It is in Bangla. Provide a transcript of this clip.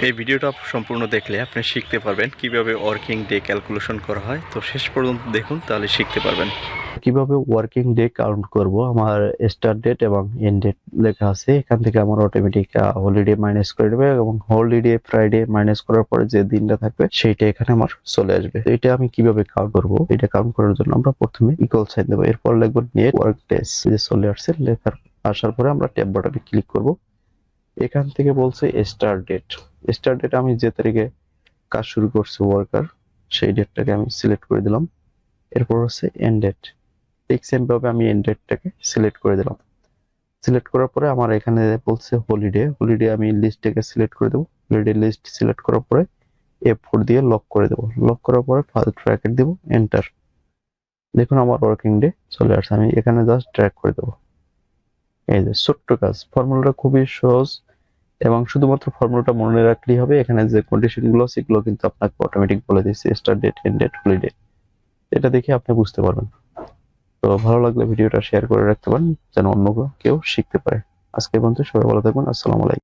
এই ভিডিওটা সম্পূর্ণ দেখলে আপনি শিখতে পারবেন কিভাবে ওয়ার্কিং ডে ক্যালকুলেশন করা হয়। তো শেষ পর্যন্ত দেখুন, তাহলে শিখতে পারবেন কিভাবে ওয়ার্কিং ডে কাউন্ট করব। আমার স্টার্ট ডেট এবং এন্ড ডেট লেখা আছে, এখান থেকে আমার অটোমেটিক হলিডে মাইনাস করে দেবে এবং হলিডে ফ্রাইডে মাইনাস করার পরে যে দিনটা থাকবে সেইটা এখানে আমার চলে আসবে। তো এটা আমি কিভাবে কাউন্ট করব, এটা কাউন্ট করার জন্য আমরা প্রথমে ইকুয়াল সাইন দেবো, এরপর লিখবো নেটওয়ার্কডেজ। যে চলে আসছে, লেখার আসার পরে আমরা ট্যাব বাটনে ক্লিক করব। এখান থেকে বলছে স্টার্ট ডেট। স্টার্ট ডেট আমি যে তারিখে কাজ শুরু করছে ওয়ার্কার, সেই ডেটটাকে আমি সিলেক্ট করে দিলাম। এরপর হচ্ছে এন্ড ডেট, ঠিক সেম ভাবে আমি এন্ড ডেটটাকে সিলেক্ট করে দিলাম। সিলেক্ট করার পরে আমার এখানে বলছে হলিডে, হলিডে আমি লিস্টটাকে সিলেক্ট করে দেবো। হলিডে লিস্ট সিলেক্ট করার পরে F4 দিয়ে লক করে দেবো। লক করার পরে ফার্স্ট ব্র্যাকেট দেবো, এন্টার। দেখুন আমার ওয়ার্কিং ডে চলে আসছে। আমি এখানে জাস্ট ড্র্যাগ করে দেবো। এই যে ছোট্ট কাজ, ফর্মুলাটা খুবই সহজ এবং শুধুমাত্র ফর্মুলাটা মনে রাখলেই হবে। এখানে যে কন্ডিশন গুলো আছে এগুলো কিন্তু আপনাকে অটোমেটিক বলে দিচ্ছে, start date, end date, holiday. এটা দেখে আপনি বুঝতে পারবেন। তো ভালো লাগলে ভিডিওটা শেয়ার করে রাখতে পারেন, যেন অন্য কেউ শিখতে পারে। আজকে পর্যন্ত সবাই ভালো থাকবেন। আসসালামু আলাইকুম।